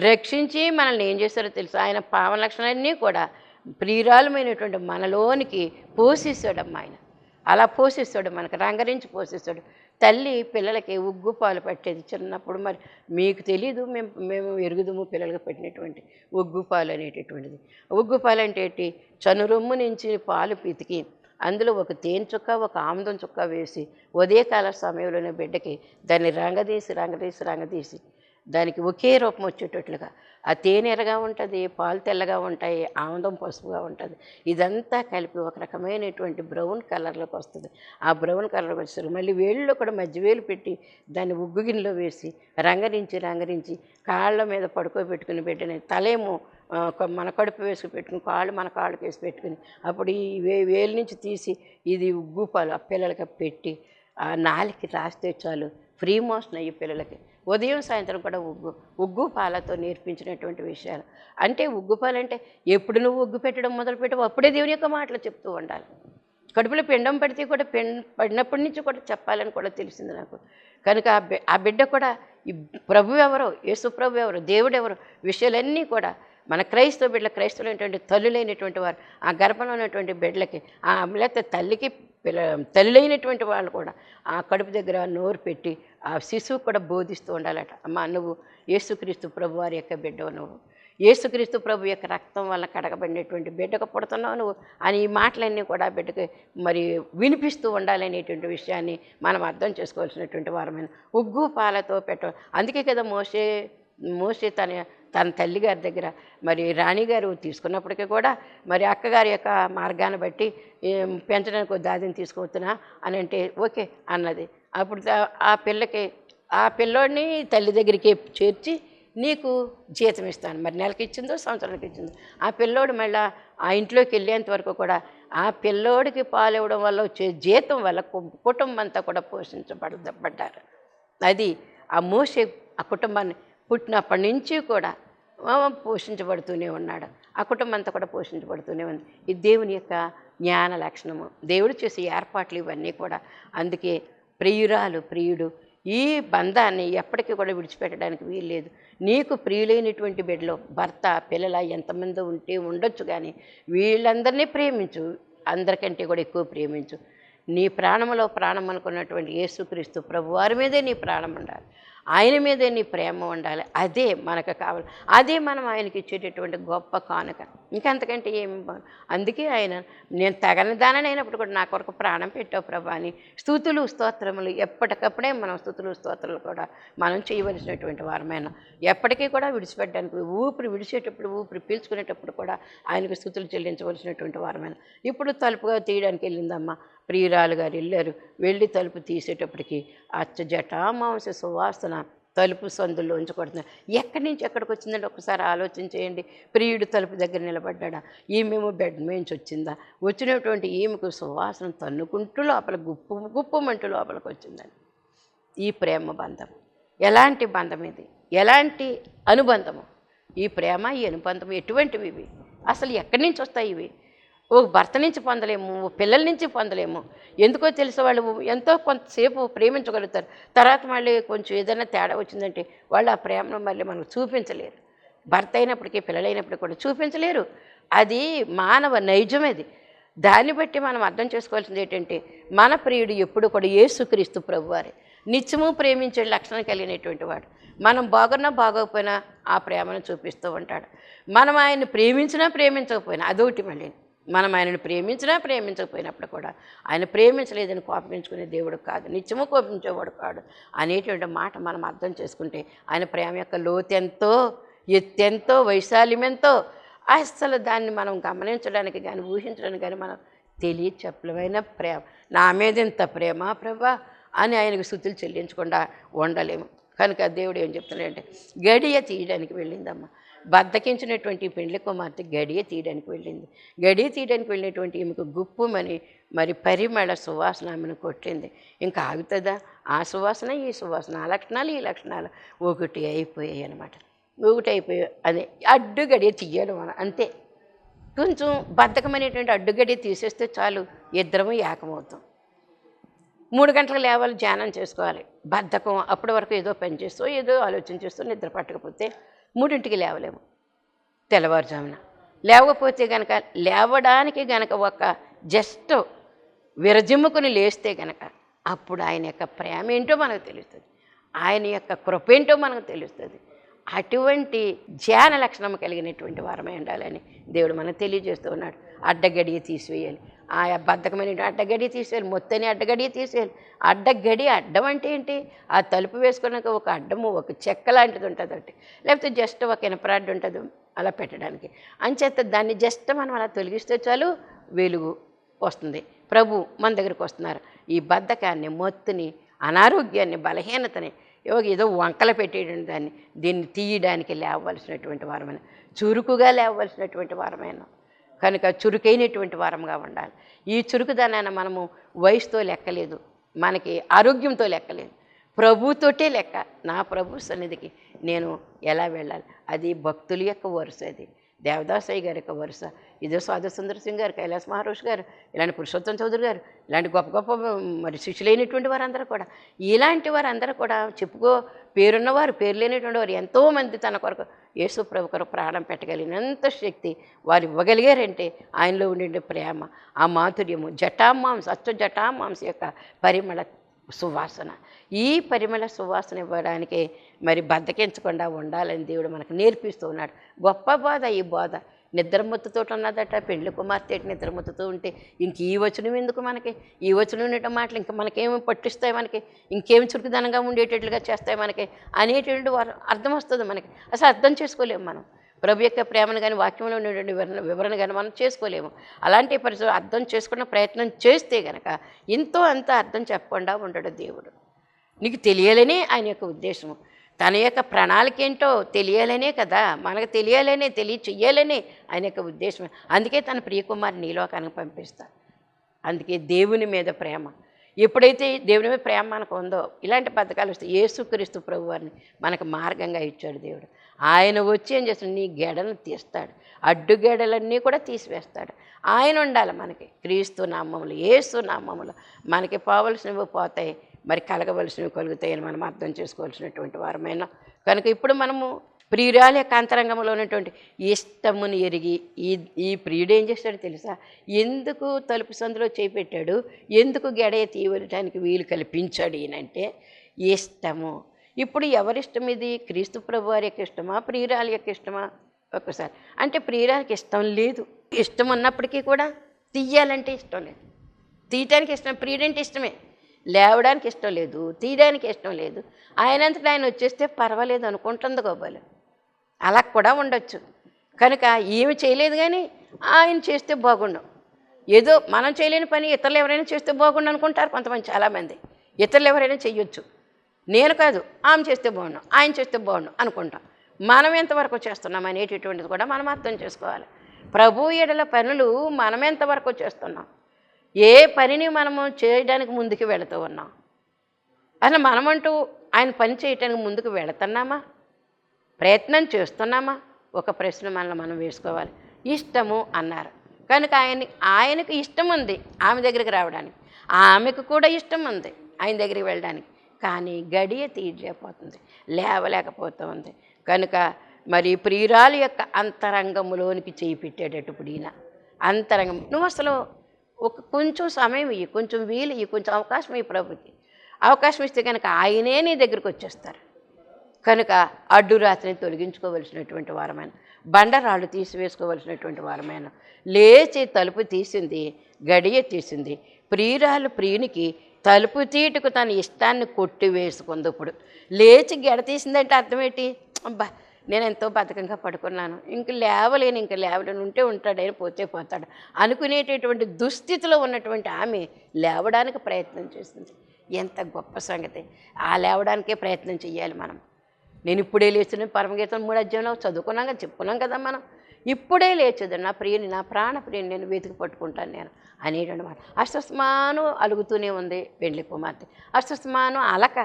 రక్షించి మనల్ని ఏం చేస్తారో తెలుసు. ఆయన పావన లక్షణాలన్నీ కూడా ప్రియురాలమైనటువంటి మనలోనికి పోషిస్తాడమ్మా ఆయన. అలా పోషిస్తాడు, మనకు రంగరించి పోషిస్తాడు. తల్లి పిల్లలకి ఉగ్గు పాలు పట్టేది చిన్నప్పుడు. మరి మీకు తెలీదు, మేము మేము ఎరుగుదుము పిల్లలకు పెట్టినటువంటి ఉగ్గు పాలు అనేటటువంటిది. ఉగ్గు పాలు అంటే ఏంటి? చనురొమ్ము నుంచి పాలు పితికి అందులో ఒక తేనె చుక్క, ఒక ఆముదం చుక్క వేసి ఉదయకాల సమయంలోనే బిడ్డకి దాన్ని రంగదీసి దానికి ఒకే రూపం వచ్చేటట్లుగా, ఆ తేనె ఎర్రగా ఉంటుంది, పాలు తెల్లగా ఉంటాయి, ఆముదం పసుపుగా ఉంటుంది. ఇదంతా కలిపి ఒక రకమైనటువంటి బ్రౌన్ కలర్లోకి వస్తుంది. ఆ బ్రౌన్ కలర్లోకి వచ్చేసరికి మళ్ళీ వేళ్ళలో కూడా మధ్య వేలు పెట్టి దాన్ని ఉగ్గు గిన్నెలో వేసి రంగరించి కాళ్ళ మీద పడుకోబెట్టుకుని బిడ్డని, తలేమో మన కడుపు వేసుకు పెట్టుకుని, కాళ్ళు మన కాళ్ళకి వేసి పెట్టుకుని, అప్పుడు ఈ వేలు నుంచి తీసి ఇది ఉగ్గు పాలు ఆ పిల్లలకి పెట్టి ఆ నాలికి రాస్తే చాలు ఫ్రీ మోషన్ అయ్యి పిల్లలకి ఉదయం సాయంత్రం కూడా ఉగ్గు పాలతో నేర్పించినటువంటి విషయాలు. అంటే ఉగ్గు పాలు అంటే ఎప్పుడు నువ్వు ఉగ్గు పెట్టడం మొదలుపెట్టావు అప్పుడే దేవుని యొక్క మాటలు చెప్తూ ఉండాలి. కడుపులో పిండం పడితే కూడా పడినప్పటి నుంచి కూడా చెప్పాలని కూడా తెలిసింది నాకు. కనుక ఆ బిడ్డ కూడా ఈ ప్రభు ఎవరో, యేసు ప్రభు ఎవరో, దేవుడు ఎవరో విషయాలన్నీ కూడా మన క్రైస్తవ బిడ్డల, క్రైస్తవులైనటువంటి తల్లులైనటువంటి వారు ఆ గర్భంలో ఉన్నటువంటి బిడ్డలకి, లేకపోతే తల్లికి తల్లులైనటువంటి వాళ్ళు కూడా ఆ కడుపు దగ్గర నోరు పెట్టి ఆ శిశువు కూడా బోధిస్తూ ఉండాలట. అమ్మ, నువ్వు యేసుక్రీస్తు ప్రభు వారి యొక్క బిడ్డవు, నువ్వు యేసుక్రీస్తు ప్రభు యొక్క రక్తం వల్ల కడగబడినటువంటి బిడ్డకు పుడుతున్నావు నువ్వు అని ఈ మాటలన్నీ కూడా బిడ్డకి మరి వినిపిస్తూ ఉండాలనేటువంటి విషయాన్ని మనం అర్థం చేసుకోవాల్సినటువంటి వారమైన ఉగ్గు పాలతో అందుకే కదా మోసే తన తల్లిగారి దగ్గర మరి రాణిగారు తీసుకున్నప్పటికీ కూడా మరి అక్కగారి యొక్క మార్గాన్ని బట్టి పెంచడానికి దాదిని తీసుకుపోతున్నా అని అంటే ఓకే అన్నది. అప్పుడు ఆ పిల్లోడిని తల్లి దగ్గరికి చేర్చి నీకు జీతం ఇస్తాను. మరి నెలకి ఇచ్చిందో సంవత్సరానికి ఇచ్చిందో ఆ పిల్లోడు మళ్ళీ ఆ ఇంట్లోకి వెళ్ళేంత వరకు కూడా ఆ పిల్లోడికి పాలు ఇవ్వడం వల్ల వచ్చే జీతం వల్ల కుటుంబం అంతా కూడా పోషించబడ్డారు. అది ఆ మోసే ఆ కుటుంబాన్ని పుట్టినప్పటి నుంచి కూడా పోషించబడుతూనే ఉన్నాడు. ఆ కుటుంబం అంతా కూడా పోషించబడుతూనే ఉంది. ఇది దేవుని యొక్క జ్ఞాన లక్షణము, దేవుడు చేసే ఏర్పాట్లు ఇవన్నీ కూడా. అందుకే ప్రియుడు ఈ బంధాన్ని ఎప్పటికీ కూడా విడిచిపెట్టడానికి వీల్లేదు. నీకు ప్రియులైనటువంటి బిడ్డలో భర్త పిల్లల ఎంతమంది ఉండొచ్చు, కానీ వీళ్ళందరినీ ప్రేమించు, అందరికంటే కూడా ఎక్కువ ప్రేమించు. నీ ప్రాణంలో ప్రాణం అనుకున్నటువంటి యేసుక్రీస్తు ప్రభువారి మీదే నీ ప్రాణం ఉండాలి, ఆయన మీదే నీ ప్రేమ ఉండాలి. అదే మనకు కావాలి, అదే మనం ఆయనకి ఇచ్చేటటువంటి గొప్ప కానుక. ఇంకంతకంటే ఏమి. అందుకే ఆయన నేను తగని దానైనప్పుడు కూడా నా కొరకు ప్రాణం పెట్టావు ప్రభా అని స్తుతులు స్తోత్రములు ఎప్పటికప్పుడే మనం స్తుతులు స్తోత్రాలు కూడా మనం చేయవలసినటువంటి వారమైన ఎప్పటికీ కూడా విడిచిపెట్టడానికి ఊపిరి పీల్చుకునేటప్పుడు కూడా ఆయనకు స్తుతులు చెల్లించవలసినటువంటి వారమైన. ఇప్పుడు తలుపుగా తీయడానికి వెళ్ళిందమ్మా, ప్రియురాలు గారు వెళ్ళారు. వెళ్ళి తలుపు తీసేటప్పటికి జటామాంస సువాసన తలుపు సందుల్లో ఉంచకూడుతున్నారు. ఎక్కడి నుంచి ఎక్కడికి వచ్చిందంటే ఒకసారి ఆలోచన చేయండి. ప్రియుడు తలుపు దగ్గర నిలబడ్డా, ఈమెమో బెడ్ మేంచి వచ్చిందా, వచ్చినటువంటి ఈమెకు సువాసన తన్నుకుంటూ లోపల గుప్పుమంటూ లోపలికి వచ్చిందని. ఈ ప్రేమ బంధం ఎలాంటి బంధం ఇది, ఎలాంటి అనుబంధము ఈ ప్రేమ, ఈ అనుబంధం ఎటువంటివి ఇవి, అసలు ఎక్కడి నుంచి వస్తాయి ఇవి? ఓ భర్త నుంచి పొందలేము, పిల్లల నుంచి పొందలేము. ఎందుకో తెలుసు, వాళ్ళు ఎంతో కొంతసేపు ప్రేమించగలుగుతారు, తర్వాత మళ్ళీ కొంచెం ఏదైనా తేడా వచ్చిందంటే వాళ్ళు ఆ ప్రేమను మళ్ళీ మనకు చూపించలేరు. భర్త అయినప్పటికీ పిల్లలైనప్పటికీ కూడా చూపించలేరు. అది మానవ నైజం. అది దాన్ని బట్టి మనం అర్థం చేసుకోవాల్సింది ఏంటంటే మన ప్రియుడు ఎప్పుడు కూడా యేసుక్రీస్తు ప్రభువారే, నిత్యము ప్రేమించే లక్షణం కలిగినటువంటి వాడు. మనం బాగున్నా బాగోకపోయినా ఆ ప్రేమను చూపిస్తూ ఉంటాడు. మనం ఆయన్ని ప్రేమించకపోయినా అదొకటి. మళ్ళీ మనం ఆయనను ప్రేమించకపోయినప్పుడు కూడా ఆయన ప్రేమించలేదని కోపించుకునే దేవుడు కాదు, నిత్యము కోపించేవాడు కాదు అనేటువంటి మాట మనం అర్థం చేసుకుంటే ఆయన ప్రేమ యొక్క లోతెంతో, ఎత్తెంతో, వైశాల్యమెంతో అసలు దాన్ని మనం గమనించడానికి కానీ ఊహించడానికి కానీ మనం చెప్పలేమైన ప్రేమ. నా మీద ఇంత ప్రేమ ప్రభా అని ఆయనకు స్తుతులు చెల్లించకుండా ఉండలేము. కనుక దేవుడు ఏం చెప్తున్నాడంటే గడియ తీయడానికి వెళ్ళిందమ్మ. బద్దకించినటువంటి పెండ్లి కుమార్తె గడియ తీయడానికి వెళ్ళింది. గడియ తీయడానికి వెళ్ళినటువంటి ఈమెకు గుప్పుమని మరి పరిమళ సువాసన ఆమెను కొట్టింది. ఇంకా ఆగుతుందా? ఆ సువాసన ఈ సువాసన, ఆ లక్షణాలు ఈ లక్షణాలు ఒకటి అయిపోయాయి అన్నమాట. ఒకటి అయిపోయాయి. అదే అడ్డు గడియ తీయడం మనం అంతే. కొంచెం బద్ధకమైనటువంటి అడ్డు గడియ తీసేస్తే చాలు, ఇద్దరము ఏకమవుతాం. 3 గంటలకు లేవాలి, ధ్యానం చేసుకోవాలి. బద్ధకం అప్పటి వరకు ఏదో పని చేస్తూ ఏదో ఆలోచన చేస్తూ నిద్ర పట్టకపోతే 3ంటికి లేవలేము తెల్లవారుజామున. లేవకపోతే గనక లేవడానికి గనక ఒక జస్ట్ విరజిమ్ముకుని లేస్తే గనక అప్పుడు ఆయన యొక్క ప్రేమ ఏంటో మనకు తెలుస్తుంది, ఆయన యొక్క కృప ఏంటో మనకు తెలుస్తుంది. అటువంటి ధ్యాన లక్షణం కలిగినటువంటి వారమై ఉండాలని దేవుడు మనకు తెలియజేస్తూ ఉన్నాడు. అడ్డగడియ తీసివేయాలి, ఆ బద్ధకమైన అడ్డగడియ తీసేయాలి, మొత్తని అడ్డగడియ తీసేయాలి. అడ్డం అంటే ఏంటి? ఆ తలుపు వేసుకున్నాక ఒక అడ్డము, ఒక చెక్క లాంటిది ఉంటుంది ఒకటి, లేకపోతే జస్ట్ ఒక ఇనపరాడ్డు ఉంటుంది అలా పెట్టడానికి. అంచేత దాన్ని జస్ట్ మనం అలా తొలగిస్తే చాలు వెలుగు వస్తుంది. ప్రభు మన దగ్గరికి వస్తున్నారు. ఈ బద్ధకాన్ని, మొత్తుని, అనారోగ్యాన్ని, బలహీనతని, ఏదో వంకలు పెట్టేటువంటి దాన్ని, దీన్ని తీయడానికి లేవవలసినటువంటి వారమైన, చురుకుగా లేవవలసినటువంటి వారమైన, కనుక చురుకైనటువంటి వారంగా ఉండాలి. ఈ చురుకుదనాన్ని మనము వయసుతో లెక్కలేదు, మనకి ఆరోగ్యంతో లెక్కలేదు, ప్రభుతోటే లెక్క. నా ప్రభు సన్నిధికి నేను ఎలా వెళ్ళాలి? అది భక్తుల యొక్క వరుస, అది దేవదాసయ్య గారి యొక్క వరుస, ఇదో సాధు సుందర్ సింగ్ గారు, కైలాస మహారాజ్ గారు, ఇలాంటి పురుషోత్తం చౌదరి గారు, ఇలాంటి గొప్ప గొప్ప మరి శిష్యులైనటువంటి వారందరూ కూడా, ఇలాంటి వారందరూ కూడా పేరున్నవారు, పేరు లేనటువంటి వారు ఎంతోమంది తన కొరకు యేసు ప్రభు కొరకు ప్రాణం పెట్టగలిగినంత శక్తి వారు ఇవ్వగలిగారంటే ఆయనలో ఉండే ప్రేమ, ఆ మాధుర్యము, జటామాంస యొక్క పరిమళ సువాసన. ఈ పరిమళ సువాసన ఇవ్వడానికి మరి బద్దకించకుండా ఉండాలని దేవుడు మనకు నేర్పిస్తూ ఉన్నాడు. గొప్ప బోధ ఈ బోధ. నిద్రమత్తుతో ఉన్నదట, పెండ్లి కుమార్తె నిద్రమత్తుతూ ఉంటే ఇంక ఈ వచనం ఎందుకు మనకి? ఈ వచనం ఉండటం మాటలు ఇంకా మనకేమి పట్టిస్తాయి, మనకి ఇంకేమి చురుకుదనంగా ఉండేటట్లుగా చేస్తాయి మనకి అనేటువంటి అర్థం వస్తుంది మనకి. అసలు అర్థం చేసుకోలేము మనం. ప్రభు యొక్క ప్రేమను కానీ, వాక్యంలో ఉండేటువంటి వివరణ కానీ మనం చేసుకోలేము. అలాంటి పరిస్థితులు అర్థం చేసుకున్న ప్రయత్నం చేస్తే కనుక ఎంతో అంత అర్థం చెప్పకుండా ఉండడు దేవుడు. నీకు తెలియాలనే ఆయన యొక్క ఉద్దేశము, తన యొక్క ప్రణాళిక ఏంటో తెలియాలనే కదా, మనకు తెలియాలనే, చెయ్యాలనే ఆయన యొక్క ఉద్దేశం. అందుకే తన ప్రియకుమారుని నీలోకానికి పంపిస్తాడు. అందుకే దేవుని మీద ప్రేమ, ఎప్పుడైతే దేవుని మీద ప్రేమ మనకు ఉందో ఇలాంటి పథకాలు వస్తాయి. యేసుక్రీస్తు ప్రభు వారిని మనకు మార్గంగా ఇచ్చాడు దేవుడు. ఆయన వచ్చి ఏం చేస్తాడు? నీ గెడను తీస్తాడు, అడ్డు గెడలన్నీ కూడా తీసివేస్తాడు. ఆయన ఉండాలి మనకి. క్రీస్తు నామములు, యేసు నామములు మనకి పోవలసినవి పోతాయి, మరి కలగవలసినవి కలుగుతాయని మనం అర్థం చేసుకోవాల్సినటువంటి వారమైన కనుక ఇప్పుడు మనము ప్రియురాల యొక్క అంతరంగంలో ఉన్నటువంటి ఇష్టమును ఎరిగి ఈ ప్రియుడు ఏం చేస్తాడో తెలుసా? ఎందుకు తలుపు సందులో చేపెట్టాడు, ఎందుకు గెడయ తీయడానికి వీలు కల్పించాడు ఈయనంటే ఇష్టము. ఇప్పుడు ఎవరిష్టం ఇది? క్రీస్తు ప్రభు వారి యొక్క ఇష్టమా, ప్రియురాల యొక్క ఇష్టమా? ఒక్కసారి అంటే ప్రియురాలకి ఇష్టం లేదు, ఇష్టం ఉన్నప్పటికీ కూడా తీయాలంటే ఇష్టం లేదు, తీయటానికి ఇష్టం. ప్రియుడంటే ఇష్టమే, లేవడానికి ఇష్టం లేదు, తీయడానికి ఇష్టం లేదు. ఆయనంతటా ఆయన వచ్చేస్తే పర్వాలేదు అనుకుంటుంది గోపాలు. అలా కూడా ఉండొచ్చు. కనుక ఏమి చేయలేదు కానీ ఆయన చేస్తే బాగుండు, ఏదో మనం చేయలేని పని ఇతరులు ఎవరైనా చేస్తే బాగుండు అనుకుంటారు కొంతమంది, చాలామంది. ఇతరులు ఎవరైనా చెయ్యొచ్చు, నేను కాదు, ఆమె చేస్తే బాగుండు, ఆయన చేస్తే బాగుండు అనుకుంటాం. మనం ఎంతవరకు చేస్తున్నాం అనేటటువంటిది కూడా మనం అర్థం చేసుకోవాలి. ప్రభు ఎడల పనులు మనం ఎంతవరకు చేస్తున్నాం, ఏ పనిని మనము చేయడానికి ముందుకు వెళుతూ ఉన్నాం, అసలు మనమంటూ ఆయన పని చేయటానికి ముందుకు వెళుతున్నామా, ప్రయత్నం చేస్తున్నామా? ఒక ప్రశ్న మనల్ని మనం వేసుకోవాలి. ఇష్టము అన్నారు కనుక ఆయనకు ఇష్టం ఉంది ఆమె దగ్గరికి రావడానికి, ఆమెకు కూడా ఇష్టం ఉంది ఆయన దగ్గరికి వెళ్ళడానికి. కానీ గడియ తీయలేకపోతుంది, లేవలేకపోతుంది. కనుక మరి ప్రియురాలు యొక్క అంతరంగంలోనికి చేయి పెట్టేటప్పుడు ఈయన అంతరంగం, నువ్వు అసలు కొంచెం సమయం ఇయ్యి, కొంచెం వీలు ఇయ్యి, కొంచెం అవకాశం ఇయ్యి. ప్రభుకి అవకాశం ఇస్తే కనుక ఆయనే నీ దగ్గరికి వచ్చేస్తారు. కనుక అడ్డురాత్రిని తొలగించుకోవలసినటువంటి వారమైన, బండరాళ్ళు తీసివేసుకోవలసినటువంటి వారమైన, లేచి తలుపు తీసింది, గడియ తీసింది. ప్రియురాలు ప్రియునికి తలుపు తీటుకు తన ఇష్టాన్ని కొట్టివేసుకుంది. ఇప్పుడు లేచి గెడ తీసిందంటే అర్థం ఏంటి? అబ్బా నేను ఎంతో బద్ధకంగా పడుకున్నాను, ఇంక లేవలేను, ఉంటే ఉంటాడని పోతే పోతాడు అనుకునేటటువంటి దుస్థితిలో ఉన్నటువంటి ఆమె లేవడానికి ప్రయత్నం చేసింది. ఎంత గొప్ప సంగతి! ఆ లేవడానికే ప్రయత్నం చేయాలి మనం. నేను ఇప్పుడే లేచిన పరమగీతం 3వ అధ్యాయంలో చదువుకున్నాం కదా, చెప్పుకున్నాం కదా మనం. ఇప్పుడే లేచదు నా ప్రియుని, నా ప్రాణ ప్రియుని నేను వెతికి పట్టుకుంటాను నేను అనేటువంటి మాట. అస్తమానం అలుగుతూనే ఉంది పెండ్లి కుమార్తె, అస్తమానం అలక,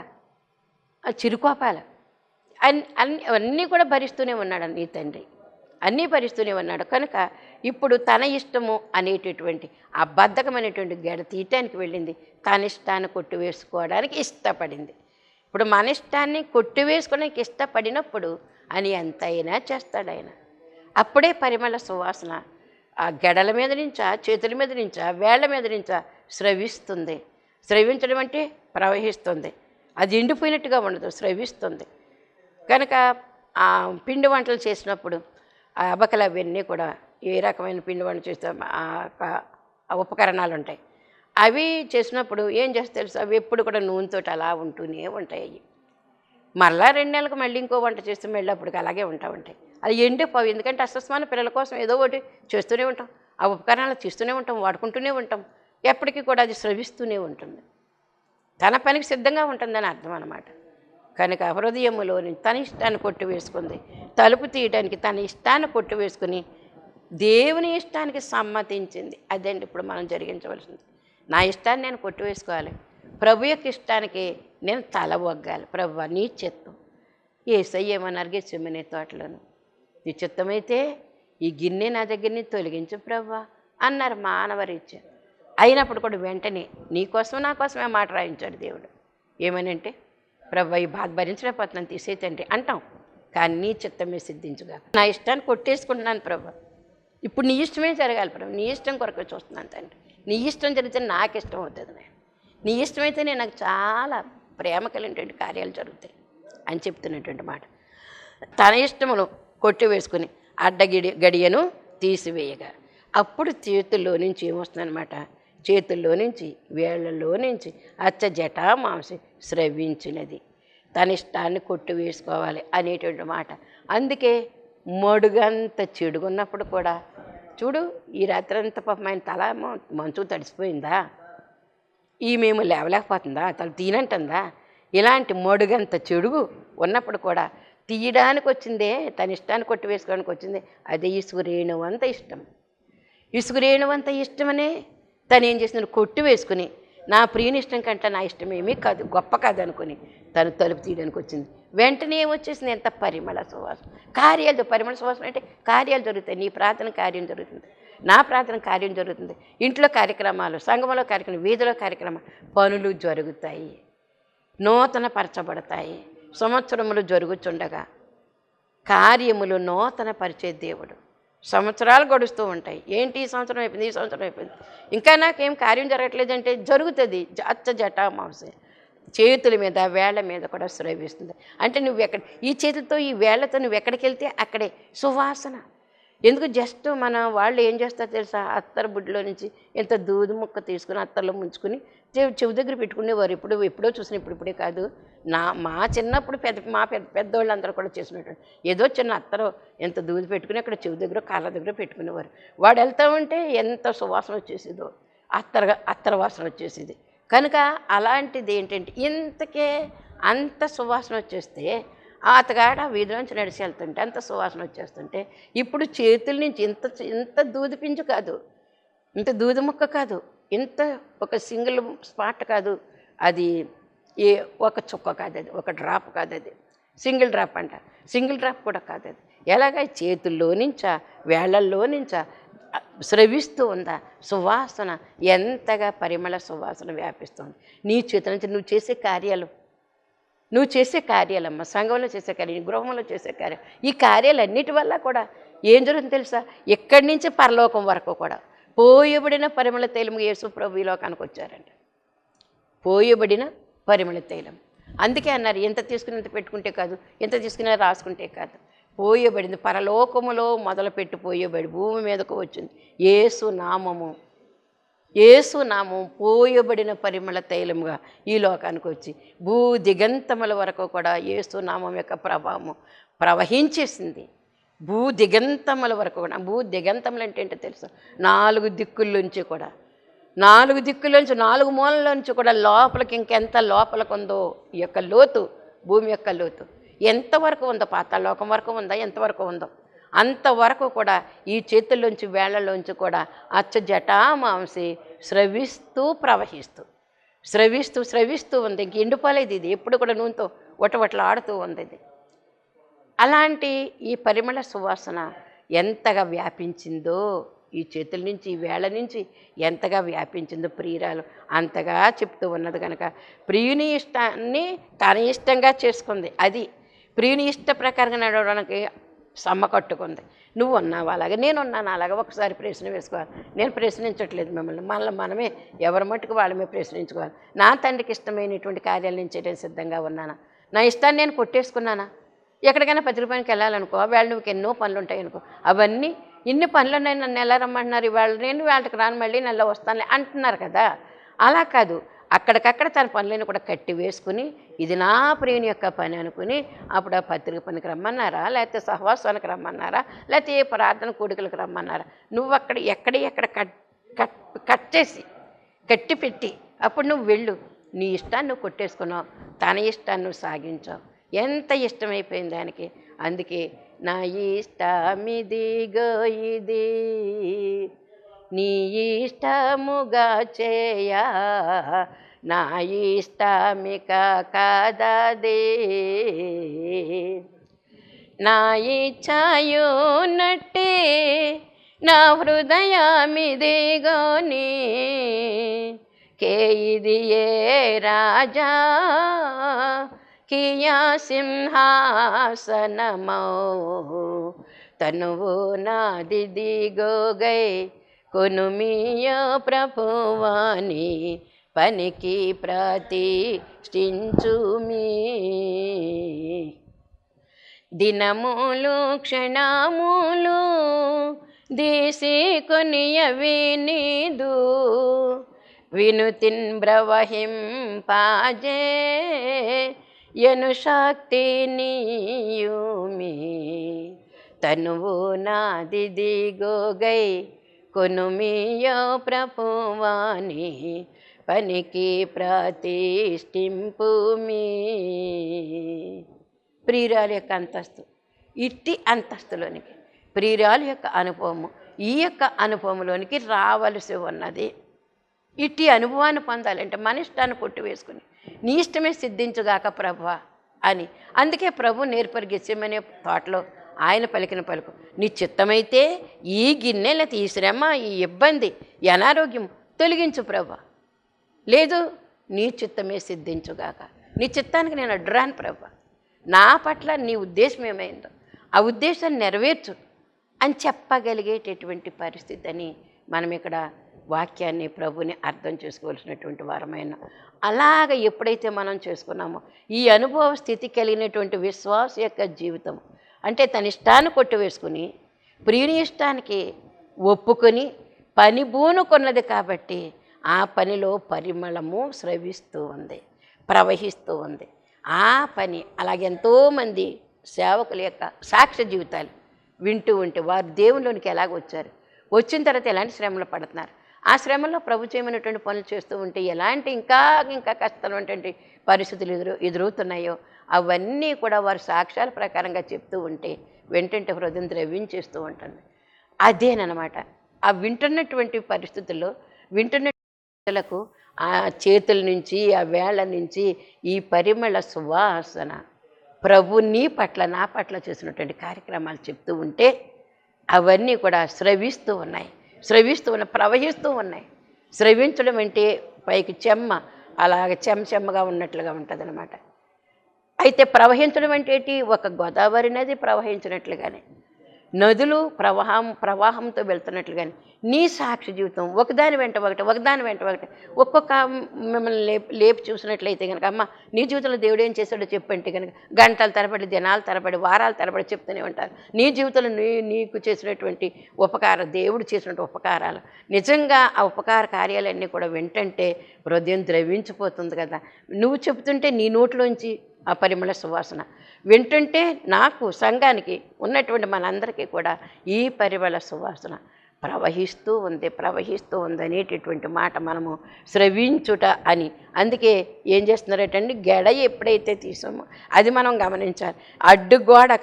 చిరుకోపాలు అన్నీ కూడా భరిస్తూనే ఉన్నాడు నీ తండ్రి, అన్నీ భరిస్తూనే ఉన్నాడు. కనుక ఇప్పుడు తన ఇష్టము అనేటటువంటి ఆ బద్ధకమైనటువంటి గెడ తీయటానికి వెళ్ళింది, తన ఇష్టాన్ని కొట్టివేసుకోవడానికి ఇష్టపడింది. ఇప్పుడు మన ఇష్టాన్ని కొట్టివేసుకోవడానికి ఇష్టపడినప్పుడు అని ఎంతైనా చేస్తాడు ఆయన. అప్పుడే పరిమళ సువాసన ఆ గెడల మీద నుంచా, చేతుల మీద నుంచా, వేళ్ల మీద నుంచా స్రవిస్తుంది. స్రవించడం అంటే ప్రవహిస్తుంది. అది ఎండిపోయినట్టుగా ఉండదు, స్రవిస్తుంది. కనుక ఆ పిండి వంటలు చేసినప్పుడు ఆ అబకలు అవన్నీ కూడా ఏ రకమైన పిండి వంటలు చేస్తే ఆ ఉపకరణాలు ఉంటాయి. అవి చేసినప్పుడు ఏం చేస్తే తెలుసు, అవి ఎప్పుడు కూడా నూనెతో అలా ఉంటూనే ఉంటాయి. అవి మళ్ళా 2 నెలలకు మళ్ళీ ఇంకో వంట చేస్తే మళ్ళీ అప్పటికి అలాగే ఉంటాయి. అది ఎండిపోవు. ఎందుకంటే అస్తమానం పిల్లల కోసం ఏదో ఒకటి చేస్తూనే ఉంటాం, ఆ ఉపకరణాలు తీస్తూనే ఉంటాం, వాడుకుంటూనే ఉంటాం. ఎప్పటికీ కూడా అది స్రవిస్తూనే ఉంటుంది. తన పనికి సిద్ధంగా ఉంటుందని అర్థం అన్నమాట. కనుక హృదయములోని తన ఇష్టాన్ని కొట్టివేసుకుంది. తలుపు తీయడానికి తన ఇష్టాన్ని కొట్టివేసుకుని దేవుని ఇష్టానికి సమ్మతించింది. అదండి ఇప్పుడు మనం జరిగించవలసింది. నా ఇష్టాన్ని నేను కొట్టివేసుకోవాలి, ప్రభు యొక్క ఇష్టానికి నేను తల ఒగ్గాలి. ప్రభువా నీ చిత్తం. యేసయ్య ఏమన్నారు గెత్సేమనే తోటలోను, నీ చిత్తమైతే ఈ గిన్నె నా దగ్గర నుంచి తొలగించు ప్రభువా అన్నారు మానవరీత్యా. అయినప్పుడు కూడా వెంటనే నీకోసం నా కోసమే మాట రాయించాడు దేవుడు. ఏమనంటే, ప్రభువా ఈ బాధ భరించలేకపోతున్నాను, తీసేతండి అంటాం. కానీ నీ చిత్తమే సిద్ధించుగా. నా ఇష్టాన్ని కొట్టేసుకుంటున్నాను ప్రభువా, ఇప్పుడు నీ ఇష్టమే జరగాలి ప్రభు, నీ ఇష్టం కొరకు చూస్తున్నాను తండ్రి. నీ ఇష్టం జరిగితే నాకు ఇష్టం అవుతుంది. నేను నీ ఇష్టమైతేనే నాకు చాలా ప్రేమ కలిగినటువంటి కార్యాలు జరుగుతాయి అని చెప్తున్నటువంటి మాట. తన ఇష్టమును కొట్టివేసుకుని గడియను తీసివేయగా అప్పుడు చేతుల్లో నుంచి ఏమొస్తుందన్నమాట, చేతుల్లో నుంచి వేళ్లలో నుంచి జటా మాంసి స్రవించినది. తన ఇష్టాన్ని కొట్టివేసుకోవాలి అనేటువంటి మాట. అందుకే మడుగంత చెడుగున్నప్పుడు కూడా చూడు, ఈ రాత్రి అంతా పాపం ఆయన తల మంచు తడిసిపోయిందా, మేము లేవలేకపోతుందా, తల తీనంటుందా, ఇలాంటి మడుగంత చెడుగు ఉన్నప్పుడు కూడా తీయడానికి వచ్చిందే, తన ఇష్టాన్ని కొట్టివేసుకోవడానికి వచ్చిందే, అదే ఇసుగురేణువంత ఇష్టం. ఇసుగురేణువంత ఇష్టమనే తను ఏం చేసిన కొట్టివేసుకుని నా ప్రియుని ఇష్టం కంటే నా ఇష్టం ఏమీ కాదు, గొప్ప కాదు అనుకుని తను తలుపు తీయడానికి వచ్చింది. వెంటనే ఏమొచ్చేసింది, ఎంత పరిమళ సువాసన. కార్యాలు, పరిమళ సువాసన అంటే కార్యాలు జరుగుతాయి. నీ ప్రార్థన కార్యం జరుగుతుంది, నా ప్రార్థన కార్యం జరుగుతుంది, ఇంట్లో కార్యక్రమాలు, సంఘంలో కార్యక్రమాలు, వీధిలో కార్యక్రమాలు, పనులు జరుగుతాయి, నూతన పరచబడతాయి. సంవత్సరములు జరుగుతుండగా కార్యములు నూతన పరిచే దేవుడు. సంవత్సరాలు గడుస్తూ ఉంటాయి. ఏంటి ఈ సంవత్సరం అయిపోయింది, ఈ సంవత్సరం అయిపోయింది, ఇంకా నాకేం కార్యం జరగట్లేదంటే జరుగుతుంది. జటా మాంసే చేతుల మీద వేళ్ల మీద కూడా స్రవిస్తుంది. అంటే నువ్వు ఎక్కడ ఈ చేతులతో ఈ వేళ్లతో నువ్వు ఎక్కడికి వెళ్తే అక్కడే సువాసన. ఎందుకు జస్ట్ మన వాళ్ళు ఏం చేస్తారో తెలుసా, అత్తరు బుడ్డిలో నుంచి ఎంత దూది ముక్క తీసుకుని అత్తర్లో ముంచుకుని చెవి దగ్గర పెట్టుకునేవారు. ఎప్పుడో చూసిన ఇప్పుడే కాదు, మా చిన్నప్పుడు పెద్దవాళ్ళందరూ కూడా చేసినట్టు ఏదో చిన్న అత్తరు ఎంత దూది పెట్టుకుని అక్కడ చెవి దగ్గర కాళ్ళ దగ్గర పెట్టుకునేవారు. వాడు వెళ్తా ఉంటే ఎంత సువాసన వచ్చేసేదో, అత్తర వాసన వచ్చేసేది. కనుక అలాంటిది ఏంటంటే ఇంతకే అంత సువాసన వచ్చేస్తే అతగాడ వీధిలోంచి నడిచి వెళ్తుంటే అంత సువాసన వచ్చేస్తుంటే ఇప్పుడు చేతుల నుంచి ఇంత దూది పింజు కాదు, ఇంత దూది ముక్క కాదు, ఇంత ఒక సింగిల్ స్పాట్ కాదు, అది ఒక చుక్క కాదు, అది ఒక డ్రాప్ కాదు, అది సింగిల్ డ్రాప్ అంట, సింగిల్ డ్రాప్ కూడా కాదు. అది ఎలాగ చేతుల్లో నుంచా వేళ్లల్లో నుంచా స్రవిస్తూ ఉందా సువాసన, ఎంతగా పరిమళ సువాసన వ్యాపిస్తుంది. నీ చేతుల నుంచి నువ్వు చేసే కార్యాలమ్మ, సంఘంలో చేసే కార్యం, గృహంలో చేసే కార్యం, ఈ కార్యాలన్నిటి వల్ల కూడా ఏం జరుగుతుంది తెలుసా, ఎక్కడి నుంచి పరలోకం వరకు కూడా పోయబడిన పరిమళ తైలం. యేసు ప్రభు ఈ లోకానికి వచ్చారంట, పోయబడిన పరిమళ తైలం. అందుకే అన్నారు, ఎంత తీసుకుని ఎంత పెట్టుకుంటే కాదు, ఎంత తీసుకున్నా రాసుకుంటే కాదు, పోయబడింది. పరలోకములో మొదలుపెట్టి పోయబడి భూమి మీదకు వచ్చింది యేసు నామం పోయబడిన పరిమళ తైలముగా ఈ లోకానికి వచ్చి భూ దిగంతముల వరకు కూడా యేసు నామం యొక్క ప్రభావము ప్రవహించేసింది. భూ దిగంతముల వరకు కూడా. భూ దిగంతములు అంటే ఏంటో తెలుసు, 4 దిక్కుల్లోంచి కూడా, 4 దిక్కుల్లోంచి 4 మూలలోంచి కూడా లోపలికి ఇంకెంత లోపలికి ఉందో ఈ యొక్క లోతు, భూమి యొక్క లోతు ఎంతవరకు ఉందో, పాతాళలోకం వరకు ఉందా, ఎంతవరకు ఉందో అంతవరకు కూడా ఈ చేతుల్లోంచి వేళ్లలోంచి కూడా జటా మాంసి స్రవిస్తూ ప్రవహిస్తూ ఉంది. ఇంక ఎండిపోలేదు ఇది, ఎప్పుడు కూడా నూనెతో ఆడుతూ ఉంది ఇది. అలాంటి ఈ పరిమళ సువాసన ఎంతగా వ్యాపించిందో, ఈ చేతుల నుంచి ఈ వేళ్ల నుంచి ఎంతగా వ్యాపించిందో ప్రియురాలు అంతగా చెప్తూ ఉన్నది. కనుక ప్రియుని ఇష్టాన్ని తన ఇష్టంగా చేసుకుంది. అది ప్రియుని ఇష్ట ప్రకారంగా నడవడానికి సమ్మ కట్టుకుంది. నువ్వు ఉన్నావు అలాగే, నేను ఉన్నాను అలాగే. ఒకసారి ప్రశ్న వేసుకోవాలి. నేను ప్రశ్నించట్లేదు మిమ్మల్ని, మనమే ఎవరి మట్టుకు వాళ్ళమే ప్రశ్నించుకోవాలి. నా తండ్రికి ఇష్టమైనటువంటి కార్యాలు నేను చేయడానికి సిద్ధంగా ఉన్నానా? నా ఇష్టాన్ని నేను కొట్టేసుకున్నానా? ఎక్కడికైనా పత్రిక పనికి వెళ్ళాలనుకో, వాళ్ళు నువ్వు ఎన్నో పనులు ఉంటాయి అనుకో, అవన్నీ ఇన్ని పనులు ఉన్నాయి, నన్ను ఎలా రమ్మంటున్నారు, ఇవాళ నేను వాళ్ళకి రాను, మళ్ళీ నెల వస్తానులే అంటున్నారు కదా. అలా కాదు, అక్కడికక్కడ తన పనులను కూడా కట్టి వేసుకుని ఇది నా ప్రియుని యొక్క పని అనుకుని అప్పుడు ఆ పత్రిక పనికి రమ్మన్నారా, లేకపోతే సహవాసానికి రమ్మన్నారా, లేకపోతే ఏ ప్రార్థన కూడికలకు రమ్మన్నారా? నువ్వు అక్కడ ఎక్కడ కట్ కట్ కట్ చేసి కట్టి పెట్టి అప్పుడు నువ్వు వెళ్ళు. నీ ఇష్టాన్ని నువ్వు కొట్టేసుకున్నావు, తన ఇష్టాన్ని నువ్వు సాగించావు. ఎంత ఇష్టమైపోయింది దానికి. అందుకే నా ఇష్టమిదిగో ఇది, నీ ఇష్టముగా చేయా, నా ఇష్టమిక కాదదే, నా ఇచ్ఛయున్నట్టే నా హృదయమిదిగోని, కేయిది ఏ రాజా కియా సింహాసనమౌ, తనువు నాదిదిగోగై కొనుమియో ప్రభువాని, పనికి ప్రతిష్ఠించుమీ. దినములు క్షణములు దేశీ కొనియవి నీదు, వినుతిన్ బ్రవహింపాజే యను శక్తి నీయుమి, తనువు నాదిదిగోగై కొనుమియో ప్రభువాని, పనికి ప్రతిష్ఠింపుమీ. ప్రియురాలు యొక్క అంతస్తు, ఇట్టి అంతస్తులోనికి ప్రియురాలు యొక్క అనుభవము, ఈ యొక్క అనుభవంలోనికి రావలసి ఉన్నది. ఇట్టి అనుభవాన్ని పొందాలంటే మన ఇష్టాన్ని కొట్టివేసుకుని నీ ఇష్టమే సిద్ధించుగాక ప్రభువా అని. అందుకే ప్రభు నేర్పరి గెత్సేమనే తోటలో ఆయన పలికిన పలుకు, నీ చిత్తమైతే ఈ గిన్నె లేకపోతే ఈ శ్రమ, ఈ ఇబ్బంది, ఈ అనారోగ్యం తొలగించు ప్రభా, లేదు నీ చిత్తమే సిద్ధించుగాక. నీ చిత్తానికి నేను అడ్డురాను ప్రభా, నా పట్ల నీ ఉద్దేశం ఏమైందో ఆ ఉద్దేశాన్ని నెరవేర్చు అని చెప్పగలిగేటటువంటి పరిస్థితి అని మనం ఇక్కడ వాక్యాన్ని ప్రభుని అర్థం చేసుకోవాల్సినటువంటి వారమైన. అలాగ ఎప్పుడైతే మనం చేసుకున్నామో ఈ అనుభవ స్థితి కలిగినటువంటి విశ్వాస యొక్క జీవితం అంటే తన ఇష్టాన్ని కొట్టివేసుకుని ప్రియుని ఇష్టానికి ఒప్పుకొని పని బూనుకున్నది కాబట్టి ఆ పనిలో పరిమళము స్రవిస్తూ ఉంది, ప్రవహిస్తూ ఉంది. ఆ పని అలాగెంతోమంది సేవకుల యొక్క సాక్ష్య జీవితాలు వింటూ ఉంటే వారు దేవునిలోనికి ఎలాగ వచ్చారు, వచ్చిన తర్వాత ఎలాంటి శ్రమలు పడుతున్నారు, ఆ శ్రమలో ప్రభు చేయమైనటువంటి పనులు చేస్తూ ఉంటే ఎలాంటి ఇంకా కష్టమైనటువంటి పరిస్థితులు ఎదురవుతున్నాయో అవన్నీ కూడా వారు సాక్ష్యాల ప్రకారంగా చెప్తూ ఉంటే వెంటంటే హృదయం ద్రవించేస్తూ ఉంటుంది. అదేనమాట ఆ వింటున్నటువంటి పరిస్థితుల్లో వింటున్నలకు ఆ చేతుల నుంచి ఆ వేళ్ళ నుంచి ఈ పరిమళ సువాసన ప్రభు నీ పట్ల నా పట్ల చేసినటువంటి కార్యక్రమాలు చెప్తూ ఉంటే అవన్నీ కూడా స్రవిస్తూ ఉన్నాయి, ప్రవహిస్తూ ఉన్నాయి. స్రవించడం అంటే పైకి చెమ్మ అలాగ చెమ్మగా ఉన్నట్లుగా ఉంటుంది అనమాట. అయితే ప్రవహించడం అంటే ఏంటి? ఒక గోదావరి నది ప్రవహించినట్లుగానే, నదులు ప్రవాహంతో వెళ్తున్నట్లుగానే నీ సాక్షి జీవితం ఒకదాని వెంట ఒకటి ఒక్కొక్క మిమ్మల్ని లేపి చూసినట్లయితే కనుక అమ్మ నీ జీవితంలో దేవుడు ఏం చేశాడో చెప్పంటే కనుక గంటల తరబడి, దినాల తరబడి, వారాల తరబడి చెప్తూనే ఉంటారు. నీ జీవితంలో నీకు చేసినటువంటి దేవుడు చేసినటువంటి ఉపకారాలు, నిజంగా ఆ ఉపకార కార్యాలన్నీ కూడా వింటంటే హృదయం ద్రవించిపోతుంది కదా. నువ్వు చెబుతుంటే నీ నోట్లోంచి ఆ పరిమళ సువాసన వింటుంటే నాకు సంఘానికి ఉన్నటువంటి మనందరికీ కూడా ఈ పరిమళ సువాసన ప్రవహిస్తూ ఉంది అనేటటువంటి మాట మనము స్రవించుట అని. అందుకే ఏం చేస్తున్నారటండి, గెడ ఎప్పుడైతే తీసామో అది మనం గమనించాలి. అడ్డుగోడ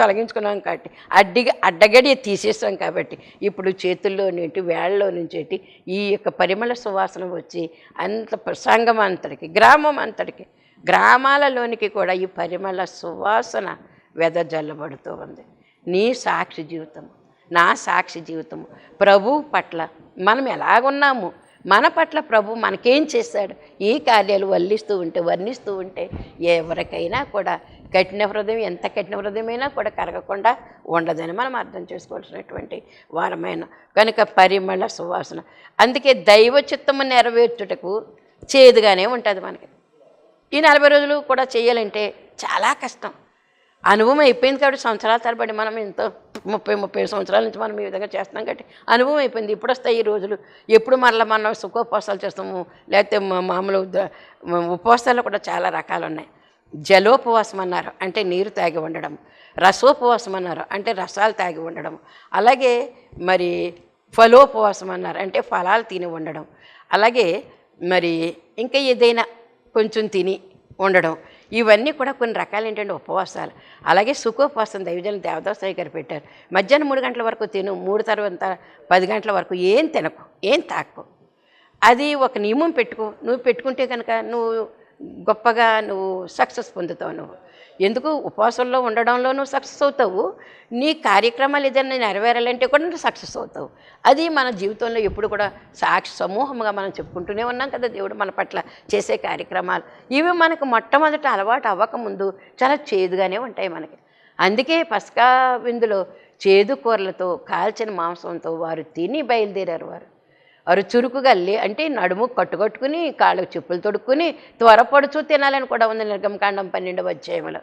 తొలగించుకున్నాం కాబట్టి అడ్డగడి తీసేసాం కాబట్టి ఇప్పుడు చేతుల్లో నుండి వేళ్ళలో నుంచి ఈ యొక్క పరిమళ సువాసన వచ్చి అంత సంఘం అంతటికి, గ్రామం అంతటికి, గ్రామాలలోనికి కూడా ఈ పరిమళ సువాసన వెదజల్లబడుతూ ఉంది. నీ సాక్షి జీవితం, నా సాక్షి జీవితము ప్రభు పట్ల మనం ఎలాగున్నాము, మన పట్ల ప్రభు మనకేం చేశాడు, ఈ కార్యాలు వర్ణిస్తూ ఉంటే ఎవరికైనా కూడా కఠిన హృదయం, ఎంత కఠిన హృదయమైనా కూడా కరగకుండా ఉండదని మనం అర్థం చేసుకోవాల్సినటువంటి వారమైన కనుక పరిమళ సువాసన. అందుకే దైవ చిత్తము నెరవేర్చుటకు చేదుగానే ఉంటుంది మనకి. ఈ 40 రోజులు కూడా చేయాలంటే చాలా కష్టం. అనుభవం అయిపోయింది కాబట్టి సంవత్సరాల తరబడి మనం ఎంతో 30 సంవత్సరాల నుంచి మనం ఈ విధంగా చేస్తున్నాం కాబట్టి అనుభవం అయిపోయింది. ఇప్పుడు వస్తాయి ఈ రోజులు, ఎప్పుడు మరలా మనం సుఖోపవాసాలు చేస్తాము, లేకపోతే మామూలు ఉపవాసాలు కూడా చాలా రకాలు ఉన్నాయి. జలోపవాసం అన్నారు, అంటే నీరు తాగి ఉండడం. రసోపవాసం అన్నారు, అంటే రసాలు తాగి ఉండడం. అలాగే మరి ఫలోపవాసం అన్నారు, అంటే ఫలాలు తిని ఉండడం. అలాగే మరి ఇంకా ఏదైనా కొంచెం తిని ఉండడం. ఇవన్నీ కూడా కొన్ని రకాలు ఏంటంటే ఉపవాసాలు. అలాగే సుఖోపవాసం దైవజనులు దేవదాసయ్య గారు పెట్టారు. మధ్యాహ్నం 3 గంటల వరకు తిను, 3 తర్వాత 10 గంటల వరకు ఏం తినకు, ఏం తాకు. అది ఒక నియమం పెట్టుకో. నువ్వు పెట్టుకుంటే కనుక నువ్వు గొప్పగా నువ్వు సక్సెస్ పొందుతావు. నువ్వు ఎందుకు ఉపవాసంలో ఉండడంలో నువ్వు సక్సెస్ అవుతావు, నీ కార్యక్రమాలు ఏదైనా నెరవేరాలంటే కూడా నువ్వు సక్సెస్ అవుతావు. అది మన జీవితంలో ఎప్పుడు కూడా సాక్షి సమూహంగా మనం చెప్పుకుంటూనే ఉన్నాం కదా, దేవుడు మన పట్ల చేసే కార్యక్రమాలు. ఇవి మనకు మొట్టమొదట అలవాటు అవ్వకముందు చాలా చేదుగానే ఉంటాయి మనకి. అందుకే పస్కా విందులో చేదు కూరలతో కాల్చిన మాంసంతో వారు తిని బయలుదేరారు. వారు చురుకుగా అంటే నడుము కట్టుకట్టుకుని కాళ్ళకు చెప్పులు తొడుక్కుని త్వరపడుచు తినాలని కూడా ఉంది నిర్గమకాండం 12వ అధ్యాయంలో.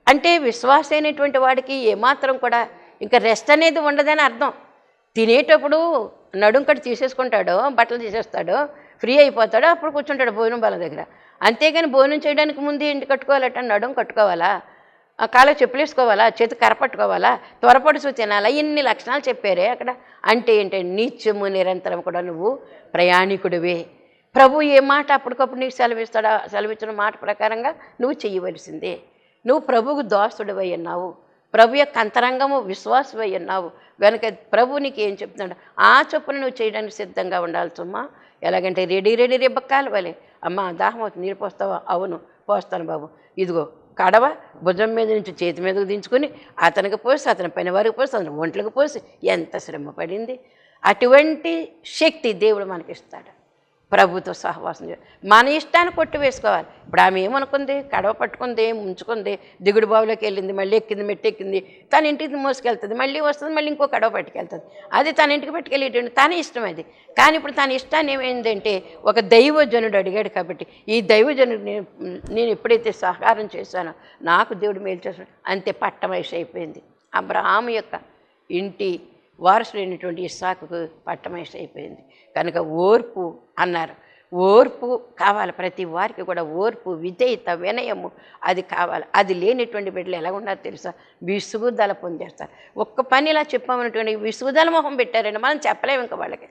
అంటే విశ్వాస అయినటువంటి వాడికి ఏమాత్రం కూడా ఇంకా రెస్ట్ అనేది ఉండదని అర్థం. తినేటప్పుడు నడుం కట్టు తీసేసుకుంటాడో, బట్టలు తీసేస్తాడో, ఫ్రీ అయిపోతాడో, అప్పుడు కూర్చుంటాడు భోజనం బల దగ్గర. అంతేగాని భోజనం చేయడానికి ముందు ఏంటి కట్టుకోవాలట, నడుం కట్టుకోవాలా, కాళ్ళకు చెప్పులు వేసుకోవాలా, చేతి కరపట్టుకోవాలా, త్వరపడుచు తినాలా, ఇన్ని లక్షణాలు చెప్పారే అక్కడ. అంటే ఏంటంటే నిత్యము నిరంతరం కూడా నువ్వు ప్రయాణికుడివే. ప్రభు ఏ మాట అప్పటికప్పుడు నీకు సెలవిచ్చిన మాట ప్రకారంగా నువ్వు చెయ్యవలసిందే. నువ్వు ప్రభువుకు దాసుడివై ఉన్నావు, ప్రభు యొక్క అంతరంగము విశ్వాసమై ఉన్నావు కనుక ప్రభు నీకు ఏం చెప్తున్నాడు ఆ చొప్పున నువ్వు చేయడానికి సిద్ధంగా ఉండాలి సుమ్మా. ఎలాగంటే రెడీ రిబ్బకాలు వలే, అమ్మ దాహం అవుతుంది, నీరు పోస్తావా, అవును పోస్తాను బాబు, ఇదిగో కడవ భుజం మీద నుంచి చేతి మీదకు దించుకొని అతనికి పోసి, అతని పని వారికి పోసి, అతని ఒంట్లకు పోసి ఎంత శ్రమ పడింది. అటువంటి శక్తి దేవుడు మనకిస్తాడు ప్రభుతో సహవాసం. మన ఇష్టాన్ని కొట్టి వేసుకోవాలి. ఇప్పుడు ఆమె ఏమనుకుంది, కడవ పట్టుకుంది, ముంచుకుంది, దిగుడు బావిలోకి వెళ్ళింది, మళ్ళీ ఎక్కింది, మెట్టెక్కింది, తన ఇంటికి మోసుకెళ్తుంది, మళ్ళీ వస్తుంది, మళ్ళీ ఇంకో కడవ పట్టుకెళ్తుంది. అది తన ఇంటికి పట్టుకెళ్ళేటువంటి తన ఇష్టం అది. కానీ ఇప్పుడు తన ఇష్టాన్ని ఏమైందంటే ఒక దైవజనుడు అడిగాడు కాబట్టి ఈ దైవజనుడు నేను ఎప్పుడైతే సహకారం చేశానో నాకు దేవుడు మేలు చేశాడు, అంతే పట్టమహిష అయిపోయింది. అబ్రహాము యొక్క ఇంటి వారసుడైనటువంటి ఇస్సాకుకు పట్టమహిష అయిపోయింది. కనుక ఓర్పు అన్నారు. ఓర్పు కావాలి ప్రతి వారికి కూడా. ఓర్పు, విధేయత, వినయము అది కావాలి. అది లేనిటువంటి బిడ్డలు ఎలా ఉండాలో తెలుసా, విసుగుదల పొందేస్తారు. ఒక్క పని ఇలా చెప్పామన్నటువంటి విసుగుదల మొహం పెట్టారండి, మనం చెప్పలేము ఇంకా వాళ్ళకి.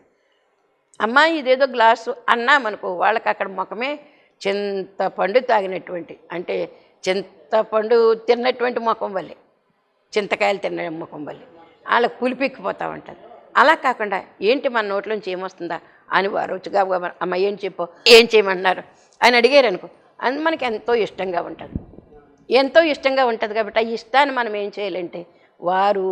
అమ్మా ఇదేదో గ్లాసు అన్నామనుకో, వాళ్ళకి అక్కడ ముఖమే చింతపండు తాగినటువంటి, అంటే చింతపండు తిన్నటువంటి ముఖం వల్లే, చింతకాయలు తిన్న ముఖం వల్లే వాళ్ళకి పులిపెక్కిపోతూ ఉంటుంది. అలా కాకుండా ఏంటి మన నోట్లోంచి ఏమొస్తుందా అని వారు వచ్చుగా అమ్మ ఏం చెప్పో, ఏం చేయమంటున్నారు అని అడిగారు అనుకో, అది మనకి ఎంతో ఇష్టంగా ఉంటుంది. ఎంతో ఇష్టంగా ఉంటుంది కాబట్టి ఆ ఇష్టాన్ని మనం ఏం చేయాలంటే వారు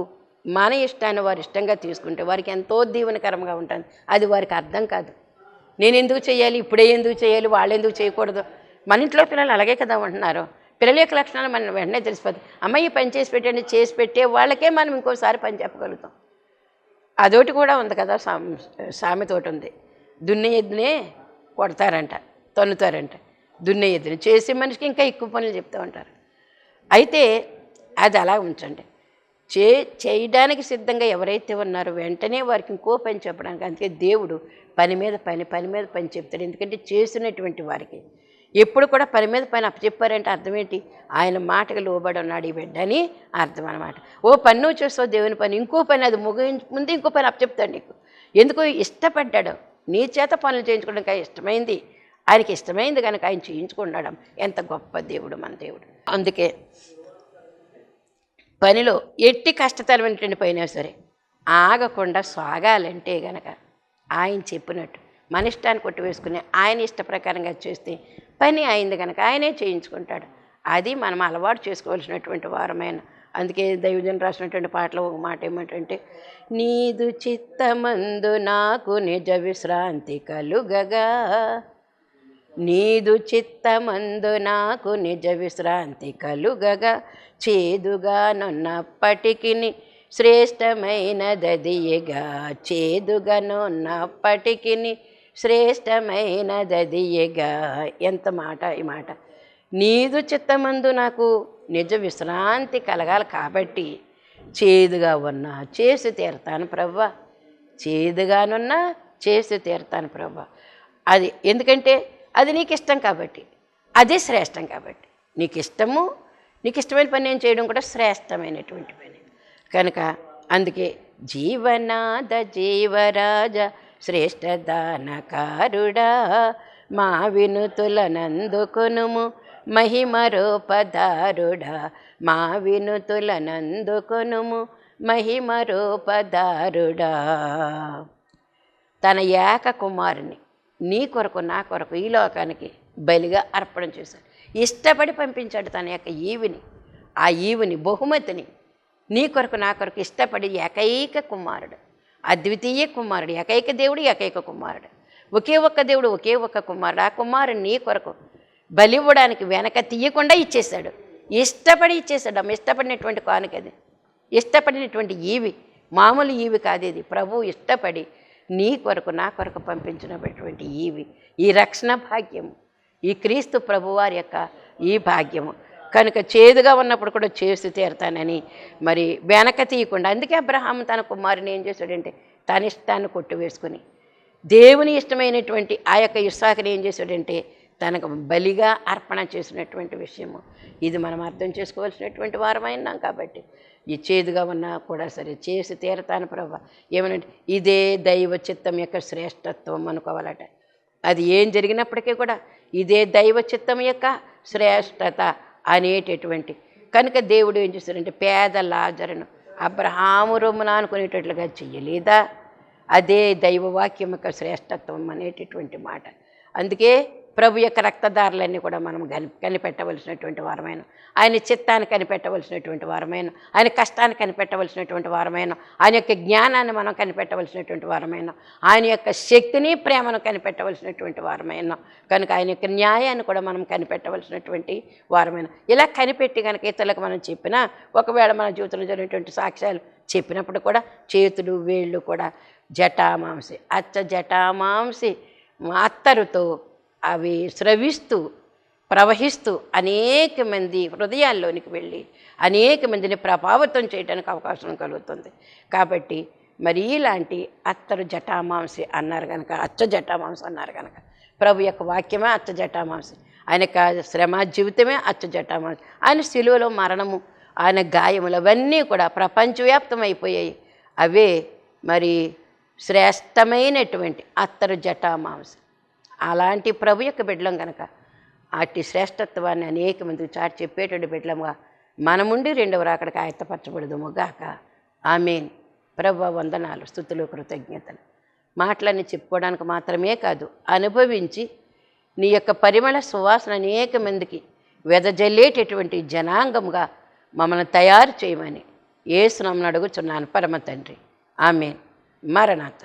మన ఇష్టాన్ని వారు ఇష్టంగా తీసుకుంటే వారికి ఎంతో దీవెనకరంగా ఉంటుంది. అది వారికి అర్థం కాదు. నేను ఎందుకు చేయాలి, ఇప్పుడే ఎందుకు చేయాలి, వాళ్ళు ఎందుకు చేయకూడదు. మన ఇంట్లో పిల్లలు అలాగే కదా ఉంటున్నారు. పిల్లల యొక్క లక్షణాలు మనం వెంటనే తెలిసిపోతుంది. అమ్మ ఈ పని చేసి పెట్టండి, చేసి పెట్టే వాళ్ళకే మనం ఇంకోసారి పని చెప్పగలుగుతాం. అదొకటి కూడా ఉంది కదా, సామెతోటి ఉంది, దున్నే ఎద్దునే కొడతారంట, తన్నుతారంట. దున్నే ఎద్దుని చేసే మనిషికి ఇంకా ఎక్కువ పనులు చెప్తూ ఉంటారు. అయితే అది అలా ఉంచండి. చేయడానికి సిద్ధంగా ఎవరైతే ఉన్నారో వెంటనే వారికి ఇంకో పని చెప్పడానికి. అందుకే దేవుడు పని మీద పని చెప్తాడు. ఎందుకంటే చేసినటువంటి వారికి ఎప్పుడు కూడా పని మీద పని అప్పచెప్పారంటే అర్థం ఏంటి, ఆయన మాటకు లోబడి ఉన్నాడు ఈ బిడ్డ అని అర్థం అనమాట. ఓ పని నువ్వు చేస్తావు దేవుని పని, ఇంకో పని అది ముందు ఇంకో పని అప్పచెప్తాడు నీకు. ఎందుకు ఇష్టపడ్డాడు, నీ చేత పనులు చేయించుకోవడానికి ఇష్టమైంది, ఆయనకి ఇష్టమైంది కనుక ఆయన చేయించుకున్నాడు. ఎంత గొప్ప దేవుడు మన దేవుడు. అందుకే పనిలో ఎట్టి కష్టతరమైనటువంటి పైనా సరే ఆగకుండా సాగాలంటే గనక ఆయన చెప్పినట్టు మన ఇష్టాన్ని కొట్టివేసుకుని ఆయన ఇష్ట ప్రకారంగా చేస్తే పని అయింది కనుక ఆయనే చేయించుకుంటాడు. అది మనం అలవాటు చేసుకోవాల్సినటువంటి వారమైన అందుకే దైవజనులు రాసినటువంటి పాటలో ఒక మాట ఏమంటే, నీదు చిత్తమందు నాకు నిజ విశ్రాంతి కలుగగా, నీదు చిత్తమందు నాకు నిజ విశ్రాంతి కలుగగా, చేదుగా నున్నప్పటికి శ్రేష్టమైనదదియగా, చేదుగా నున్నప్పటికి శ్రేష్టమైనదదియగా. ఎంత మాట ఈ మాట! నీదు చిత్తమందు నాకు నిజ విశ్రాంతి కలగాలి కాబట్టి చేదుగా ఉన్నా చేసి తీరుతాను ప్రభువా, చేదుగానున్నా చేసి తీరుతాను ప్రభువా. అది ఎందుకంటే అది నీకు ఇష్టం కాబట్టి, అదే శ్రేష్టం కాబట్టి. నీకు ఇష్టమైన పని నేను చేయడం కూడా శ్రేష్టమైనటువంటి పని కనుక అందుకే జీవనాద జీవరాజ శ్రేష్ఠ దానకారుడా, మా వినుతులనందుకొనుము మహిమ రూపధారుడా, మా వినుతులనందుకొనుము మహిమ రూపధారుడా. తన ఏక కుమారుని నీ కొరకు నా కొరకు ఈ లోకానికి బలిగా అర్పణ చేశాడు. ఇష్టపడి పంపించాడు తన యొక్క ఆ ఈవిని బహుమతిని నీ కొరకు నా కొరకు ఇష్టపడి ఏకైక కుమారుడు, అద్వితీయ కుమారుడు, ఏకైక దేవుడు, ఏకైక కుమారుడు, ఒకే ఒక్క దేవుడు, ఒకే ఒక్క కుమారుడు. ఆ కుమారుడు నీ కొరకు బలి ఇవ్వడానికి వెనక తీయకుండా ఇచ్చేశాడు. ఇష్టపడి ఇచ్చేశాడు. ఇష్టపడినటువంటి కానుకది, ఇష్టపడినటువంటి మామూలు కాదు ఇది. ప్రభువు ఇష్టపడి నీ కొరకు నా కొరకు పంపించినటువంటి ఈ రక్షణ భాగ్యము, ఈ క్రీస్తు ప్రభువారి యొక్క ఈ భాగ్యము కనుక చేదుగా ఉన్నప్పుడు కూడా చేసి తీరుతానని మరి వెనక తీయకుండా. అందుకే అబ్రహాము తన కుమారుని ఏం చేశాడంటే తన ఇష్టాన్ని కొట్టివేసుకుని దేవుని ఇష్టమైనటువంటి ఆ యొక్క ఇస్సాకుని ఏం చేశాడంటే తనకు బలిగా అర్పణ చేసినటువంటి విషయము. ఇది మనం అర్థం చేసుకోవాల్సినటువంటి వారమైనాం కాబట్టి ఈ చేదుగా ఉన్నా కూడా సరే చేసి తీరతాను ప్రభా. ఏమనంటే ఇదే దైవ చిత్తం యొక్క శ్రేష్టత్వం అనుకోవాలట. అది ఏం జరిగినప్పటికీ కూడా ఇదే దైవ చిత్తం యొక్క శ్రేష్టత అనేటటువంటి కనుక దేవుడు ఏం చేశాడంటే పేద లాజరును అబ్రహాము రొమ్మున అనుకునేటట్లుగా చెయ్యలేదా? అదే దైవవాక్యం యొక్క శ్రేష్టత్వం అనేటటువంటి మాట. అందుకే ప్రభు యొక్క రక్తదారులన్నీ కూడా మనం కనిపెట్టవలసినటువంటి వారమైన, ఆయన చిత్తాన్ని కనిపెట్టవలసినటువంటి వారమైన, ఆయన కష్టాన్ని కనిపెట్టవలసినటువంటి వారమైన, ఆయన యొక్క జ్ఞానాన్ని మనం కనిపెట్టవలసినటువంటి వారమైన, ఆయన యొక్క శక్తిని ప్రేమను కనిపెట్టవలసినటువంటి వారమైన కనుక ఆయన యొక్క న్యాయాన్ని కూడా మనం కనిపెట్టవలసినటువంటి వారమైన. ఇలా కనిపెట్టి కనుక ఇతరులకు మనం చెప్పినా ఒకవేళ మన జీవితంలో జరిగినటువంటి సాక్ష్యాలు చెప్పినప్పుడు కూడా చేతులు వేళ్ళు కూడా జటామాంసి జటామాంసి అత్తరుతో అవి స్రవిస్తూ ప్రవహిస్తూ అనేక మంది హృదయాల్లోనికి వెళ్ళి అనేక మందిని ప్రభావితం చేయడానికి అవకాశం కలుగుతుంది. కాబట్టి మరి ఇలాంటి అత్తరు జటామాంసి అన్నారు కనుక జటామాంసి అన్నారు కనుక ప్రభు యొక్క వాక్యమే జటామాంసి, ఆయన యొక్క శ్రమ జీవితమే జటామాంసి, ఆయన శిలువలో మరణము, ఆయన గాయములు అవన్నీ కూడా ప్రపంచవ్యాప్తం అయిపోయాయి. అవే మరి శ్రేష్టమైనటువంటి జటామాంసి. అలాంటి ప్రభు యొక్క బిడ్డలం కనుక అట్టి శ్రేష్టత్వాన్ని అనేక మందికి చాటి చెప్పేటువంటి బిడ్డలంగా మనముండి రెండవ రాకడికి ఆయత్తపరచబడదుము గాక. ఆమేన్. ప్రభు వందనాలు, స్తుతులు, కృతజ్ఞతలు. మాటలన్నీ చెప్పుకోవడానికి మాత్రమే కాదు, అనుభవించి నీ యొక్క పరిమళ సువాసన అనేక మందికి వెదజల్లేటటువంటి జనాంగంగా మమ్మల్ని తయారు చేయమని యేసు నామమున అడుగుచున్నాను పరమ తండ్రి. ఆమేన్. మరణాత.